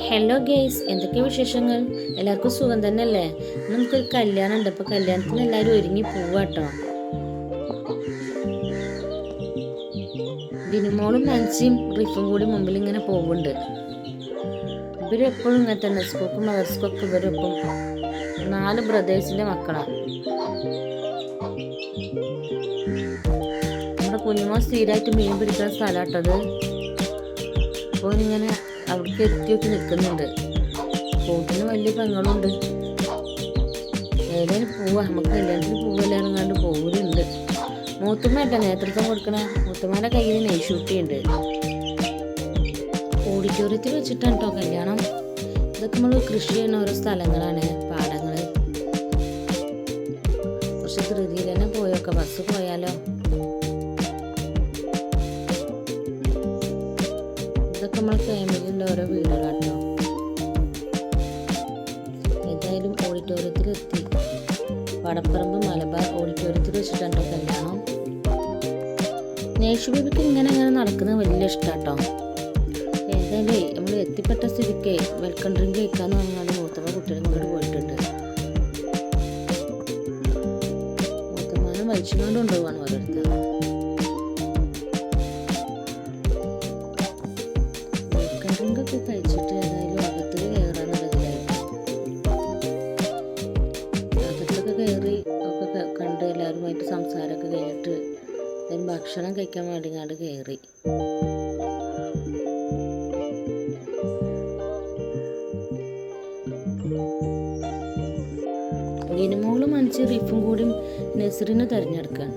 Hello guys, എന്തൊക്കെ വിശേഷങ്ങൾ? എല്ലാവർക്കും സുഖം തന്നെയല്ലേ? നമുക്കൊരു കല്യാണം ഉണ്ട്. അപ്പോൾ കല്യാണത്തിന് എല്ലാവരും ഒരുങ്ങി പോവാട്ടോ. ബിനുമോളും നാൻസിയും റിഫും കൂടി മുമ്പിൽ ഇങ്ങനെ പോകുന്നുണ്ട്. ഇവരും എപ്പോഴും ഇങ്ങനെ തന്നെ, സ്കൂൾക്കും മദർസ്കൊക്കെ ഇവരൊപ്പം 4 ബ്രദേഴ്സിൻ്റെ മക്കളാണ്. നമ്മുടെ കുഞ്ഞുമോൻ സ്ഥിരമായിട്ട് മീൻ പിടിക്കുന്ന സ്ഥലമാട്ടത്. അപ്പോൾ ഇങ്ങനെ അവിടേക്ക് എത്തിയൊക്കെ നിൽക്കുന്നുണ്ട്. കൂട്ടിന് വലിയ പെങ്ങളുണ്ട്. ഏതായാലും പോവാ, നമുക്ക് കല്യാണത്തിന് പോവല്ലായിരുന്നാണ്ട് പോവുന്നുണ്ട്. മൂത്തുമ്മേട്ടാ നേതൃത്വം കൊടുക്കണ. മൂത്തുമ്മേൻ്റെ കയ്യിൽ നെയ്ഷൂട്ടി ഉണ്ട്. ഓഡിറ്റോറിയത്തിൽ വെച്ചിട്ടാണ് കേട്ടോ കല്യാണം. ഇതൊക്കെ നമ്മൾ കൃഷി ചെയ്യുന്ന ഓരോ സ്ഥലങ്ങളാണ്, പാടങ്ങൾ. കുറച്ച് ധൃതിയിൽ തന്നെ പോയൊക്കെ, ബസ് പോയാലോ. ഇതൊക്കെ നമ്മൾ ഫാമിലിൻ്റെ ഓരോ വീടുകളാട്ടോ. ഏതായാലും ഓഡിറ്റോറിയത്തിലെത്തി. വടപ്പറമ്പ് മലബാർ ഓഡിറ്റോറിയത്തിൽ വെച്ചിട്ടുണ്ടോ കല്യാണം. നേഷു ബേബിക്ക് ഇങ്ങനെ നടക്കുന്നത് വലിയ ഇഷ്ടമാട്ടോ. ഏതായാലും നമ്മൾ എത്തിപ്പെട്ട സ്ഥിതിക്ക് വെൽക്കം ഡ്രിങ്ക് കഴിക്കാന്ന് പറഞ്ഞാൽ മൂത്തമ്മ കുട്ടികളും കൂടെ പോയിട്ടുണ്ട്. മൂത്തമ്മാനെ വലിച്ചുകൊണ്ട് കൊണ്ടുപോകാണ് ഓരോരുത്തർ. ഒക്കെ കഴിച്ചിട്ട് ഏതായാലും അകത്തേക്ക് കയറാന്നുള്ളതിലായിട്ട് അകത്തൊക്കെ കയറി ഒക്കെ കണ്ട് എല്ലാവരുമായിട്ട് സംസാരമൊക്കെ കഴിഞ്ഞിട്ട് അതിന് ഭക്ഷണം കഴിക്കാൻ വേണ്ടി ഇങ്ങോട്ട് കയറി. ബിനുമോളും മനസ്സിൽ റിഫും കൂടി നസറിനെ തിരഞ്ഞെടുക്കുകയാണ്.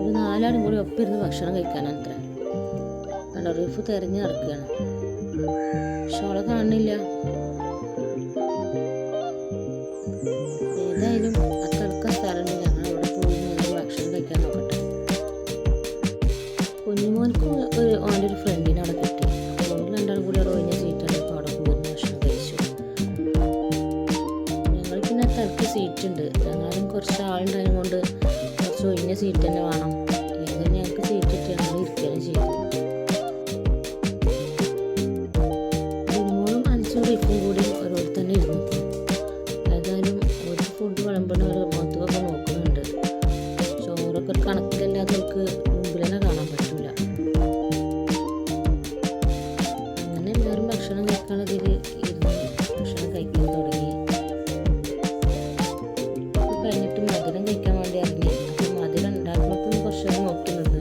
ഒരു 4 ആളും കൂടി ഒപ്പിരുന്ന് ഭക്ഷണം കഴിക്കാനത്ര. കണ്ടോ, റിഫു തിരഞ്ഞു നടക്കുകയാണ്. ഷോളെ കാണില്ല. ഏതായാലും അത്തടുക്ക സ്ഥലമുണ്ട്. ഞങ്ങൾ അവിടെ പോയി ഭക്ഷണം കഴിക്കാൻ നോക്കട്ടെ. കുഞ്ഞുമോൻക്ക് ഓൻ്റെ ഒരു ഫ്രണ്ടിനെ അവിടെ കിട്ടി. അപ്പോൾ 2 കൂടി അവിടെ ഒഴിഞ്ഞ സീറ്റാണ്. ഇപ്പോൾ അവിടെ പോയി ഭക്ഷണം കഴിച്ചു. ഞങ്ങൾ പിന്നെ തലക്ക് സീറ്റുണ്ട്. ഞങ്ങളും കുറച്ച് ആളുണ്ടായത് കൊണ്ട് കുറച്ച് ഒഴിഞ്ഞ സീറ്റ് തന്നെ വേണം. ഏതായാലും ഞങ്ങൾക്ക് സീറ്റ് കിട്ടി ഞങ്ങൾ ഇരിക്കുകയാണ് ചെയ്തു. റിഫും കൂടി ഓരോരുത്തർ തന്നെ ഇരുന്നു. ഏതായാലും ഒരു ഫുഡ് വിളമ്പണ ഒരു മുഖത്തൊക്കെ നോക്കുന്നുണ്ട്. ചോറൊക്കെ ഒരു കണക്കിലല്ലാത്തവർക്ക് മുമ്പിൽ തന്നെ കാണാൻ പറ്റില്ല. അങ്ങനെ എല്ലാവരും ഭക്ഷണം കഴിക്കാനുള്ളതിൽ ഇരുന്ന് ഭക്ഷണം കഴിക്കാൻ തുടങ്ങി. കഴിഞ്ഞിട്ട് മധുരം കഴിക്കാൻ വേണ്ടി ഇറങ്ങി. അപ്പം മധുരം ഉണ്ടാക്കുമ്പോൾ കുറച്ച് നോക്കി നിന്ന്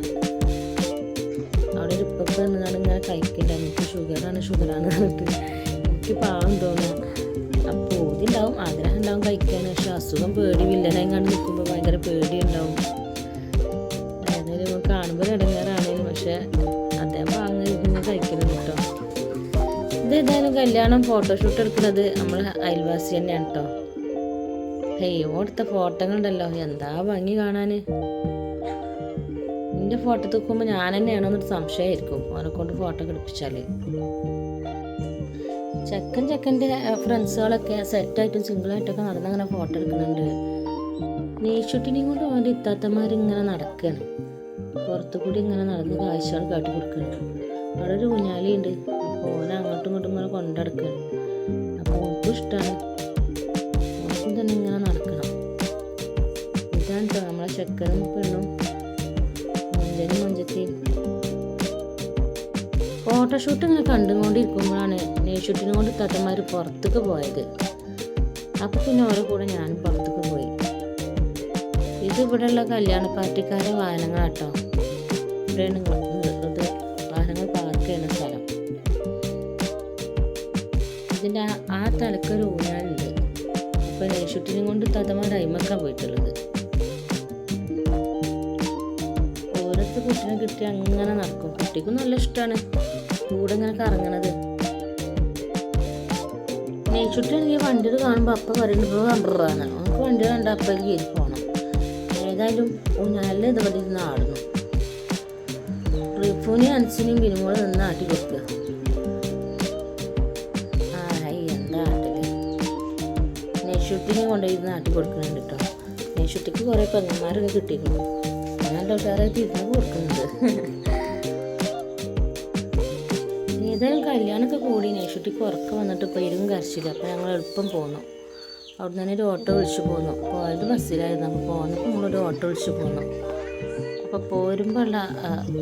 അവിടെ ഒരു ഇപ്പൊക്കെ നിന്നാണ് ഇങ്ങനെ കഴിക്കില്ല. എനിക്ക് ഷുഗറാണ് പറഞ്ഞിട്ട് എനിക്ക് പാവം തോന്നും. അപ്പോൾ ഇതിണ്ടാവും, ആഗ്രഹം ഉണ്ടാവും കഴിക്കാൻ. പക്ഷെ അസുഖം പേടി വില്ലനായി കണ്ട് നിൽക്കുമ്പോൾ ഭയങ്കര പേടിയുണ്ടാവും. ഏതായാലും കാണുമ്പോൾ ഇടങ്ങേറാണേലും പക്ഷെ അദ്ദേഹം വാങ്ങി കഴിക്കണം കേട്ടോ. ഇതേതായാലും കല്യാണം ഫോട്ടോഷൂട്ട് എടുക്കുന്നത് നമ്മൾ അയൽവാസി തന്നെയാണ് കേട്ടോ. ഓടുത്ത ഫോട്ടോകളുണ്ടല്ലോ, എന്താ ഭംഗി കാണാൻ. എൻ്റെ ഫോട്ടോ തൂക്കുമ്പോൾ ഞാൻ തന്നെയാണോ എന്നൊരു സംശയമായിരിക്കും അവനെ കൊണ്ട് ഫോട്ടോ എടുപ്പിച്ചാൽ. ചെക്കൻ്റെ ഫ്രണ്ട്സുകളൊക്കെ സെറ്റായിട്ടും സിംഗിളായിട്ടൊക്കെ നടന്നങ്ങനെ ഫോട്ടോ എടുക്കുന്നുണ്ട്. നെയ്ഷൂട്ടിനെയും കൊണ്ട് അവൻ്റെ ഇത്താത്തമാരിങ്ങനെ നടക്കുകയാണ്. പുറത്തു കൂടി ഇങ്ങനെ നടന്ന് കാഴ്ചകൾ കാട്ടി കൊടുക്കുകയാണ്. അവിടെ ഒരു ഊഞ്ഞാലിയുണ്ട്. അപ്പോൾ ഓനെ അങ്ങോട്ടും ഇങ്ങോട്ടും ഇങ്ങനെ കൊണ്ടടക്കുകയാണ്. അപ്പോൾ ഓർക്കും ഇഷ്ടമാണ്. ഓർക്കും തന്നെ ഇങ്ങനെ നടക്കണം. ഇതാണ് കേട്ടോ നമ്മളെ ചെക്കനും പെണ്ണും മൊഞ്ചനും മൊഞ്ചത്തെയും. ഫോട്ടോഷൂട്ട് ഇങ്ങനെ കണ്ടുകൊണ്ടിരിക്കുമ്പോഴാണ് നെയ്ഷൂട്ടിനെ കൊണ്ട് തത്തന്മാർ പുറത്തേക്ക് പോയത്. അപ്പോൾ പിന്നെ ഓരോ കൂടെ ഞാനും പുറത്തേക്ക് പോയി. ഇത് ഇവിടെയുള്ള കല്യാണ പാർട്ടിക്കാരെ വാഹനങ്ങളാട്ടോ. ഇവിടെയാണ് ഇത് വാഹനങ്ങൾ പാർക്ക് ചെയ്യുന്ന സ്ഥലം. ഇതിൻ്റെ ആ തലക്കൊരു ഊഞ്ഞാലുണ്ട്. അപ്പോൾ നെയ്ഷൂട്ടിനെ കൊണ്ട് തത്തന്മാർ അയിമക്കാൻ പോയിട്ടുള്ളത്. ഓരോരുത്തർ കുട്ടീനെ കിട്ടി അങ്ങനെ നടക്കും. കുട്ടിക്കും നല്ല ഇഷ്ടമാണ് കൂടെ ഇങ്ങനെ കറങ്ങണത്. നെയ്ച്ചൂട്ടാണെങ്കിൽ വണ്ടികൾ കാണുമ്പോൾ അപ്പം പറയുന്നത് കമ്പറാണ്. നമുക്ക് വണ്ടി കണ്ട അപ്പം കയറി പോകണം. ഏതായാലും ഊഞ്ഞാലിൽ ഇതുപോലെ ഇരുന്ന് ആടുന്നു. റിഫുവിനെയും അൻസിനെയും ബിനുമോളും നിന്ന് ആട്ടി കൊടുക്കുക. എന്താ ആട്ടില്. നെയ്ച്ചൂട്ടിനെയും കൊണ്ടുപോയിരുന്ന് ആട്ടി കൊടുക്കുന്നുണ്ട് കേട്ടോ. നെയ്ച്ചൂട്ടിക്ക് കുറേ പെങ്ങന്മാരൊക്കെ കിട്ടിയിരുന്നു. നല്ല ഉഷാറായിട്ട് ഇരുന്ന് കൊടുക്കുന്നുണ്ട്. ഏതായാലും കല്യാണമൊക്കെ കൂടി നൈഷുട്ടിക്ക് ഉറക്കം വന്നിട്ട് ഇപ്പോൾ ഇരുന്ന് കരച്ചില്ല. അപ്പോൾ ഞങ്ങൾ എളുപ്പം പോന്നു. അവിടെ നിന്ന് ഒരു ഓട്ടോ വിളിച്ച് പോന്നു. പോയത് ബസ്സിലായിരുന്നു. അപ്പോൾ പോന്നപ്പോൾ നമ്മളൊരു ഓട്ടോ വിളിച്ച് പോന്നു. അപ്പോൾ പോരുമ്പോൾ ഉള്ള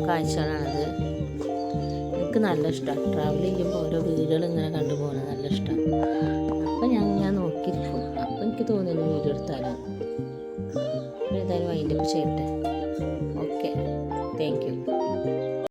കാഴ്ചകളാണത്. എനിക്ക് നല്ല ഇഷ്ടമാണ്. ട്രാവൽ ചെയ്യുമ്പോൾ ഓരോ വീടുകൾ ഇങ്ങനെ കണ്ടു പോകുന്നത് നല്ല ഇഷ്ടമാണ്. അപ്പം ഞാൻ നോക്കിയിരിക്കും. അപ്പം എനിക്ക് തോന്നിയത് വീഡിയോ എടുത്താലോ. ഏതായാലും വൈൻഡപ്പ് ചെയ്യട്ടെ. Okay, thank you.